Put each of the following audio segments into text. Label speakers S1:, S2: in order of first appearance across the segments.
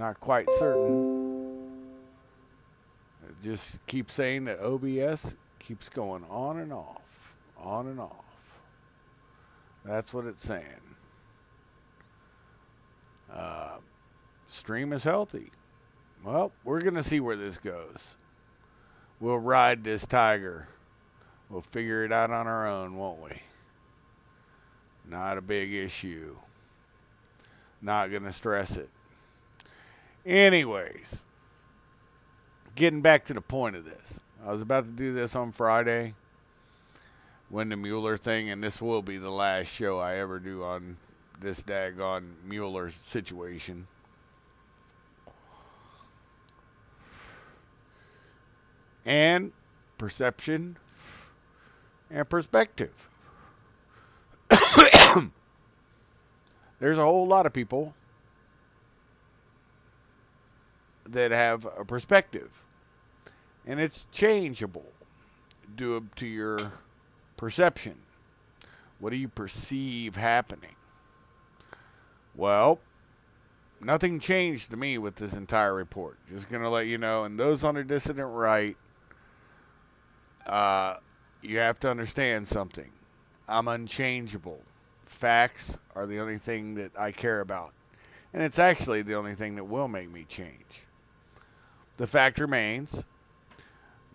S1: Not quite certain. It just keeps saying that OBS keeps going on and off, on and off. That's what it's saying. Stream is healthy. Well, we're going to see where this goes. We'll ride this tiger. We'll figure it out on our own, won't we? Not a big issue. Not going to stress it. Anyways, getting back to the point of this. I was about to do this on Friday when the Mueller thing, and this will be the last show I ever do on this daggone Mueller situation. And perception and perspective. There's a whole lot of people that have a perspective, and it's changeable due to your perception. What do you perceive happening? Well, nothing changed to me with this entire report. Just going to let you know, and those on the dissident right, you have to understand something. I'm unchangeable. Facts are the only thing that I care about. And it's actually the only thing that will make me change. The fact remains,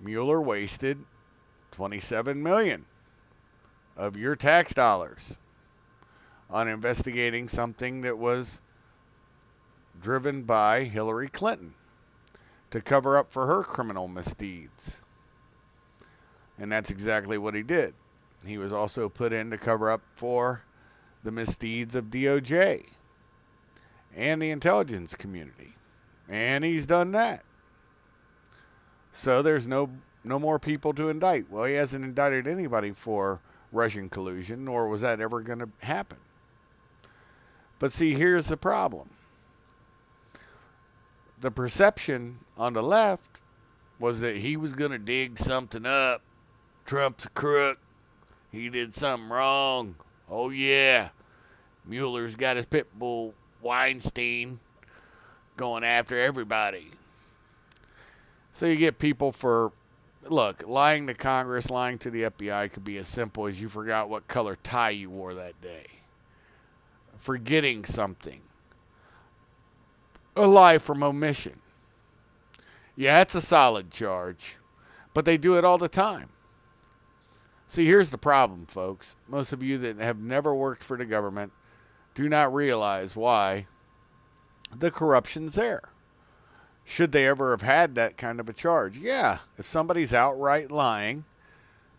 S1: Mueller wasted $27 million of your tax dollars on investigating something that was driven by Hillary Clinton to cover up for her criminal misdeeds. And that's exactly what he did. He was also put in to cover up for the misdeeds of DOJ and the intelligence community. And he's done that. So there's no more people to indict. Well, he hasn't indicted anybody for Russian collusion, nor was that ever going to happen. But see, here's the problem. The perception on the left was that he was going to dig something up. Trump's a crook. He did something wrong. Oh, yeah. Mueller's got his pit bull Weinstein going after everybody. So you get people for, look, lying to Congress, lying to the FBI could be as simple as you forgot what color tie you wore that day. Forgetting something. A lie from omission. Yeah, it's a solid charge, but they do it all the time. See, here's the problem, folks. Most of you that have never worked for the government do not realize why the corruption's there. Should they ever have had that kind of a charge? Yeah, if somebody's outright lying,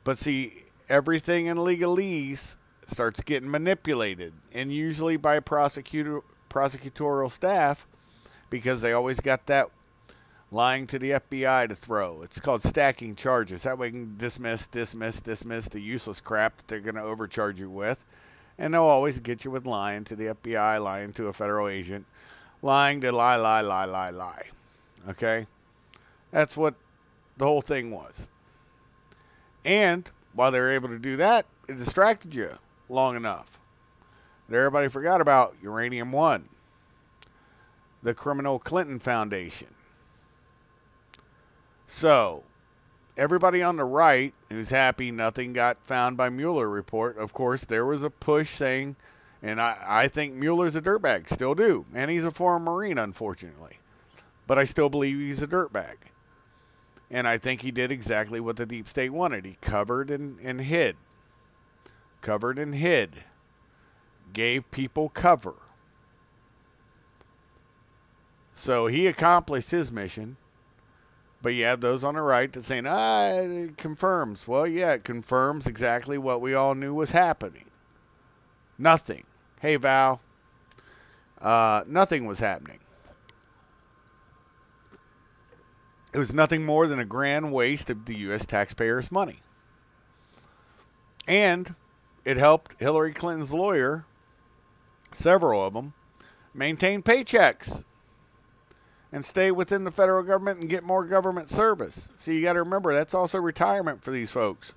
S1: but see, everything in legalese starts getting manipulated, and usually by prosecutorial staff, because they always got that lying to the FBI to throw. It's called stacking charges. That way you can dismiss the useless crap that they're going to overcharge you with. And they'll always get you with lying to the FBI, lying to a federal agent, lying to lie. Okay? That's what the whole thing was. And while they were able to do that, it distracted you long enough that everybody forgot about Uranium One, the criminal Clinton Foundation. So, everybody on the right who's happy nothing got found by Mueller report, of course, there was a push saying, and I think Mueller's a dirtbag, still do. And he's a former Marine, unfortunately. But I still believe he's a dirtbag. And I think he did exactly what the deep state wanted. He covered and hid. Covered and hid. Gave people cover. So he accomplished his mission. But you have those on the right that saying, it confirms. Well, yeah, it confirms exactly what we all knew was happening. Nothing. Hey, Val. Nothing was happening. It was nothing more than a grand waste of the U.S. taxpayers' money. And it helped Hillary Clinton's lawyer, several of them, maintain paychecks and stay within the federal government and get more government service. So you got to remember, that's also retirement for these folks.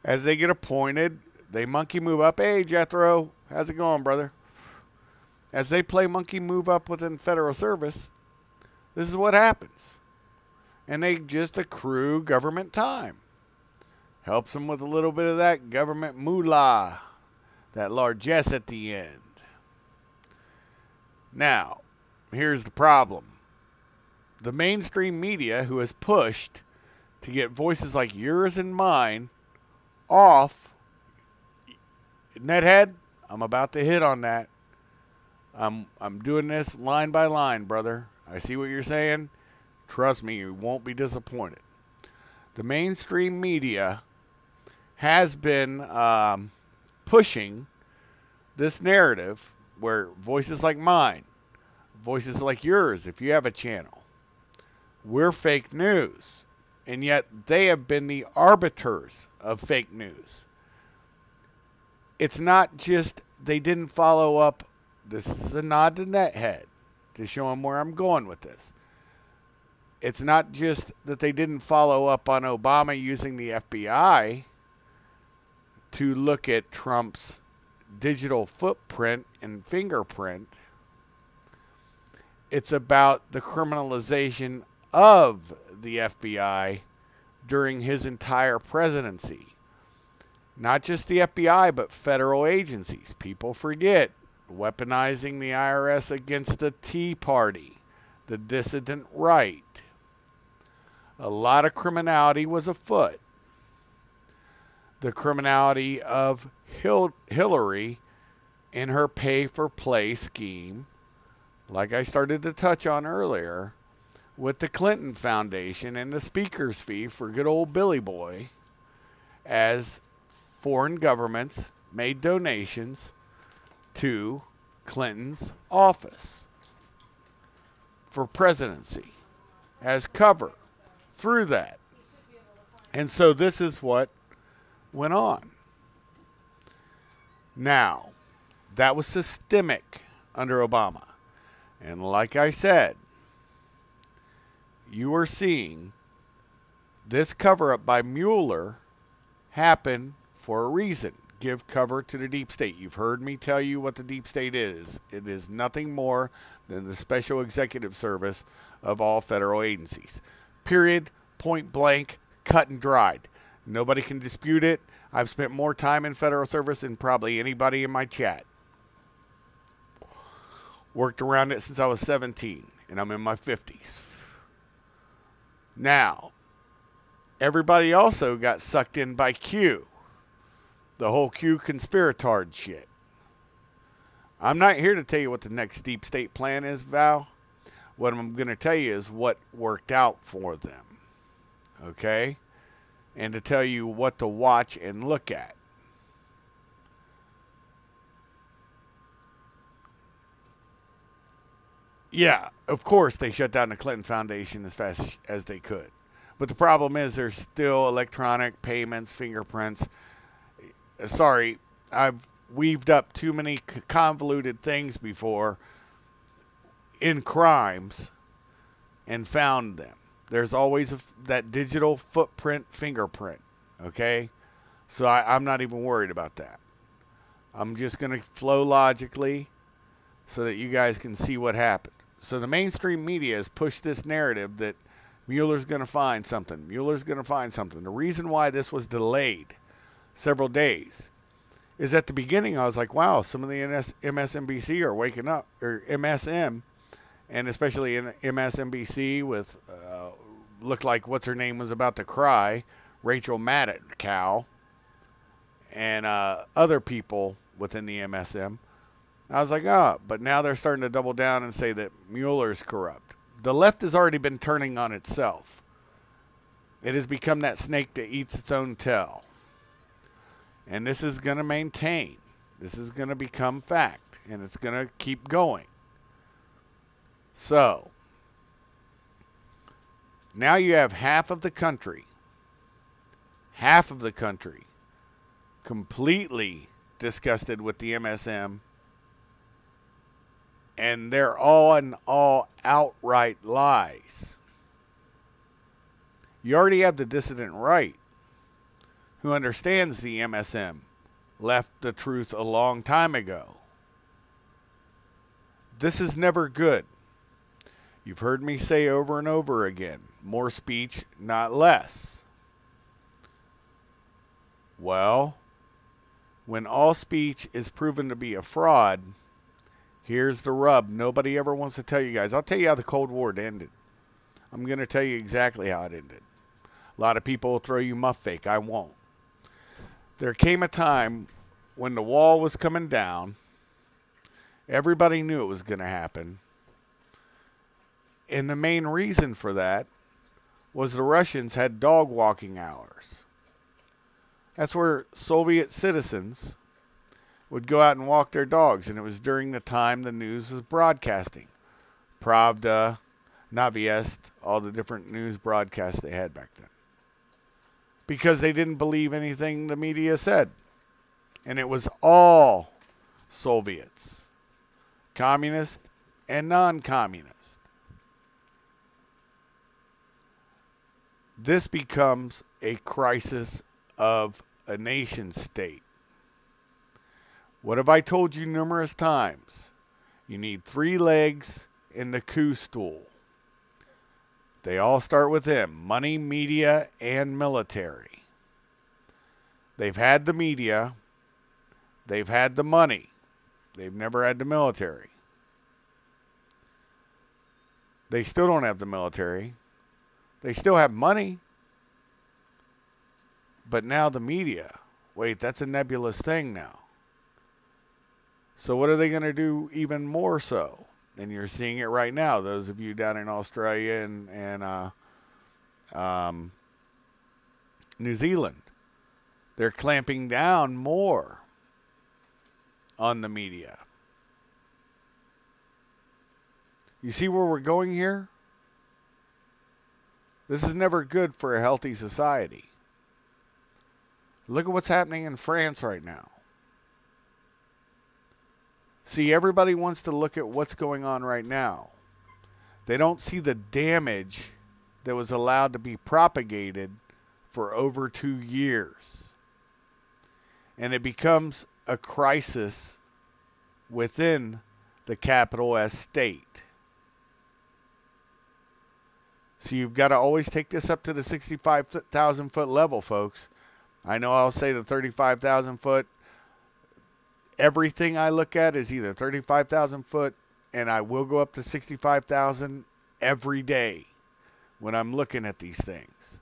S1: As they get appointed, they monkey move up. Hey, Jethro, how's it going, brother? as they play monkey move up within federal service, this is what happens. And they just accrue government time. Helps them with a little bit of that government moolah, that largesse at the end. Now, here's the problem. The mainstream media, who has pushed to get voices like yours and mine off, Nethead, I'm about to hit on that. I'm doing this line by line, brother. I see what you're saying. Trust me, you won't be disappointed. The mainstream media has been pushing this narrative where voices like mine, voices like yours, if you have a channel, we're fake news. And yet they have been the arbiters of fake news. It's not just they didn't follow up. This is a nod to Nethead to show him where I'm going with this. It's not just that they didn't follow up on Obama using the FBI to look at Trump's digital footprint and fingerprint. It's about the criminalization of the FBI during his entire presidency. Not just the FBI, but federal agencies. People forget. Weaponizing the IRS against the Tea Party, the dissident right. A lot of criminality was afoot. The criminality of Hillary in her pay-for-play scheme, like I started to touch on earlier, with the Clinton Foundation and the speaker's fee for good old Billy Boy, as foreign governments made donations to Clinton's office for presidency as cover through that. And so this is what went on. Now, that was systemic under Obama. And like I said, you are seeing this cover-up by Mueller happen for a reason. Give cover to the deep state. You've heard me tell you what the deep state is. It is nothing more than the special executive service of all federal agencies. Period, point blank, cut and dried. Nobody can dispute it. I've spent more time in federal service than probably anybody in my chat. Worked around it since I was 17, and I'm in my 50s. Now, everybody also got sucked in by Q. The whole Q conspiratard shit. I'm not here to tell you what the next deep state plan is, Val. What I'm going to tell you is what worked out for them. Okay? And to tell you what to watch and look at. Yeah, of course they shut down the Clinton Foundation as fast as they could. But the problem is there's still electronic payments, fingerprints. Sorry, I've weaved up too many convoluted things before in crimes and found them. There's always that digital footprint fingerprint, okay? So I'm not even worried about that. I'm just going to flow logically so that you guys can see what happened. So the mainstream media has pushed this narrative that Mueller's going to find something. Mueller's going to find something. The reason why this was delayed several days is at the beginning I was like, wow, some of the MSNBC are waking up, or MSM, and especially in MSNBC with, looked like what's her name was about to cry, Rachel Maddow, and other people within the MSM. I was like, oh, but now they're starting to double down and say that Mueller's corrupt. The left has already been turning on itself. It has become that snake that eats its own tail. And this is going to maintain. This is going to become fact. And it's going to keep going. So, now you have half of the country completely disgusted with the MSM. And they're all outright lies. You already have the dissident right, who understands the MSM left the truth a long time ago. This is never good. You've heard me say over and over again, more speech, not less. Well, when all speech is proven to be a fraud, here's the rub. Nobody ever wants to tell you guys. I'll tell you how the Cold War ended. I'm going to tell you exactly how it ended. A lot of people will throw you muff fake. I won't. There came a time when the wall was coming down. Everybody knew it was going to happen. And the main reason for that was the Russians had dog walking hours. That's where Soviet citizens would go out and walk their dogs. And it was during the time the news was broadcasting. Pravda, Naviest, all the different news broadcasts they had back then. Because they didn't believe anything the media said. And it was all Soviets. Communist and non-communist. This becomes a crisis of a nation state. What have I told you numerous times? You need 3 legs in the coup stool. They all start with M: money, media, and military. They've had the media. They've had the money. They've never had the military. They still don't have the military. They still have money. But now the media. Wait, that's a nebulous thing now. So what are they going to do even more so? And you're seeing it right now. Those of you down in Australia and New Zealand. They're clamping down more on the media. You see where we're going here? This is never good for a healthy society. Look at what's happening in France right now. See, everybody wants to look at what's going on right now. They don't see the damage that was allowed to be propagated for over 2 years. And it becomes a crisis within the capital S state. So you've got to always take this up to the 65,000 foot level, folks. I know I'll say the 35,000 foot. Everything I look at is either 35,000 foot, and I will go up to 65,000 every day when I'm looking at these things.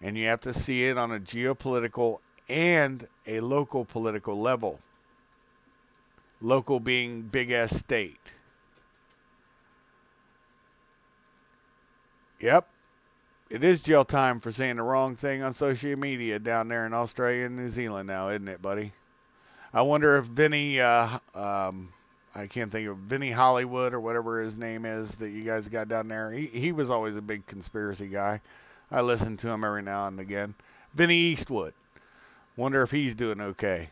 S1: And you have to see it on a geopolitical and a local political level. Local being big S state. Yep. It is jail time for saying the wrong thing on social media down there in Australia and New Zealand now, isn't it, buddy? I wonder if Vinny, I can't think of Vinny Hollywood or whatever his name is that you guys got down there. He was always a big conspiracy guy. I listen to him every now and again. Vinny Eastwood. Wonder if he's doing okay.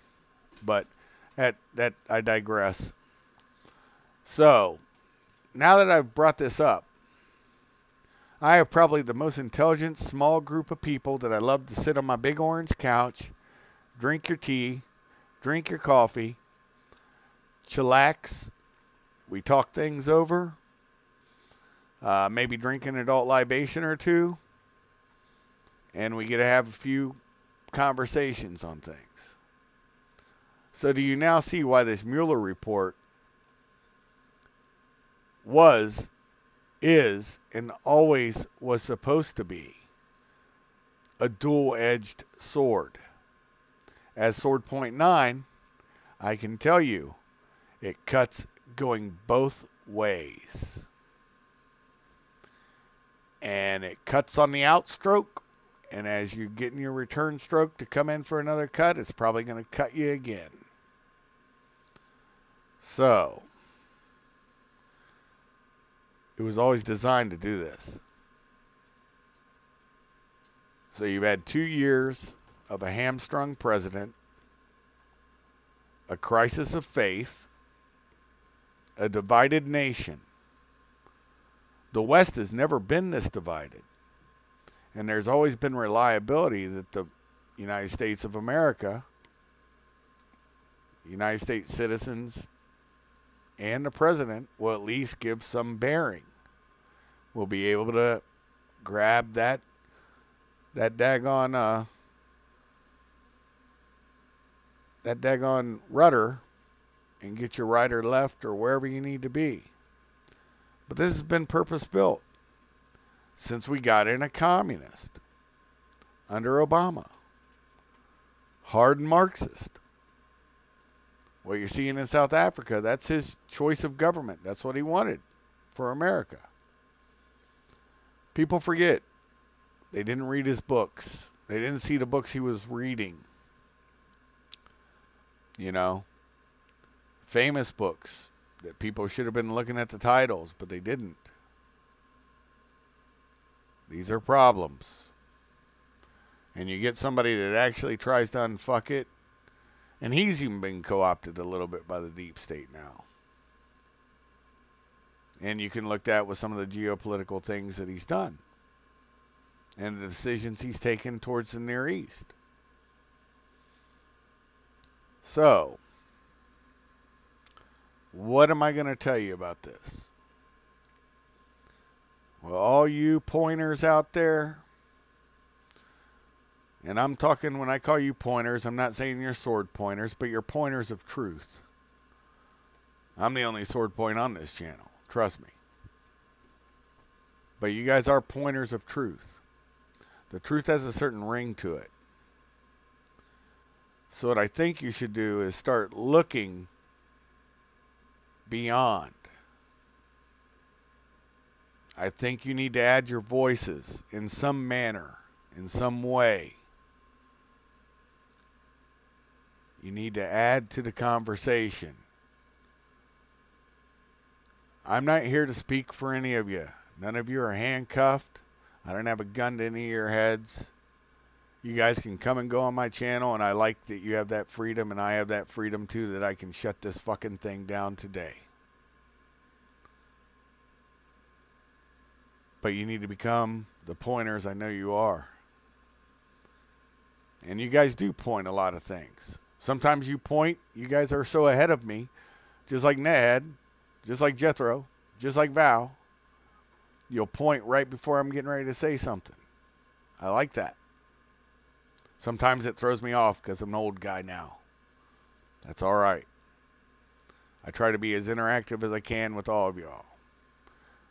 S1: But that I digress. So, now that I've brought this up, I have probably the most intelligent small group of people that I love to sit on my big orange couch, drink your tea, drink your coffee, chillax. We talk things over. Maybe drink an adult libation or two. And we get to have a few conversations on things. So do you now see why this Mueller report is, and always was supposed to be a dual-edged sword? As sword point 9, I can tell you, it cuts going both ways. And it cuts on the outstroke, and as you're getting your return stroke to come in for another cut, it's probably going to cut you again. So, it was always designed to do this. So you've had 2 years of a hamstrung president, a crisis of faith, a divided nation. The West has never been this divided. And there's always been reliability that the United States of America, United States citizens and the president will at least give some bearing. We'll be able to grab that daggone rudder and get you right or left or wherever you need to be. But this has been purpose-built since we got in a communist under Obama. Hard Marxist. What you're seeing in South Africa, that's his choice of government. That's what he wanted for America. People forget. They didn't read his books. They didn't see the books he was reading. You know, famous books that people should have been looking at the titles, but they didn't. These are problems. And you get somebody that actually tries to unfuck it, and he's even been co-opted a little bit by the deep state now. And you can look at with some of the geopolitical things that he's done and the decisions he's taken towards the Near East. So, what am I going to tell you about this? Well, all you pointers out there, and I'm talking, when I call you pointers, I'm not saying you're sword pointers, but you're pointers of truth. I'm the only sword point on this channel. Trust me. But you guys are pointers of truth. The truth has a certain ring to it. So what I think you should do is start looking beyond. I think you need to add your voices in some manner, in some way. You need to add to the conversation. I'm not here to speak for any of you. None of you are handcuffed. I don't have a gun to any of your heads. You guys can come and go on my channel, and I like that you have that freedom, and I have that freedom too, that I can shut this fucking thing down today. But you need to become the pointers I know you are. And you guys do point a lot of things. Sometimes you point, you guys are so ahead of me, just like Ned, just like Jethro, just like Val. You'll point right before I'm getting ready to say something. I like that. Sometimes it throws me off because I'm an old guy now. That's all right. I try to be as interactive as I can with all of y'all.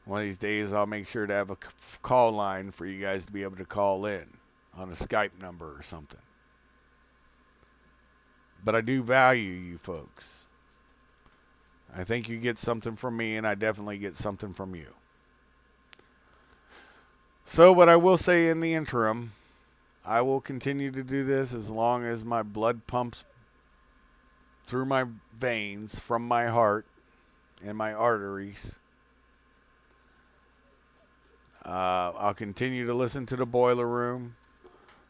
S1: One of these days I'll make sure to have a call line for you guys to be able to call in on a Skype number or something. But I do value you folks. I think you get something from me, and I definitely get something from you. So what I will say in the interim, I will continue to do this as long as my blood pumps through my veins from my heart and my arteries. I'll continue to listen to the Boiler Room.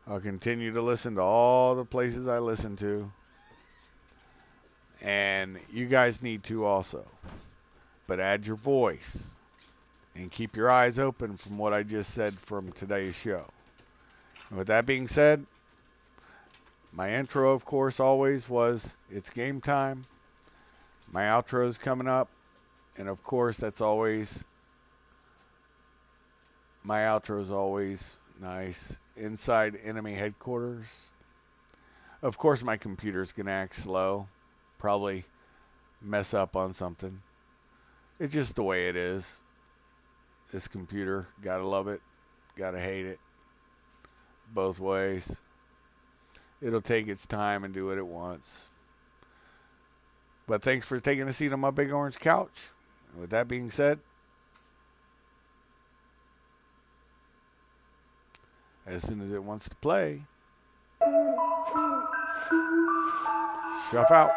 S1: I'll continue to listen to all the places I listen to. And you guys need to also. But add your voice. And keep your eyes open from what I just said from today's show. With that being said, my intro, of course, always was, it's game time. My outro is coming up. And, of course, that's always, my outro is always nice. Inside enemy headquarters. Of course, my computer's going to act slow. Probably mess up on something. It's just the way it is. This computer, gotta love it, gotta hate it. Both ways. It'll take its time and do what it wants. But thanks for taking a seat on my big orange couch. With that being said, as soon as it wants to play, shuff out.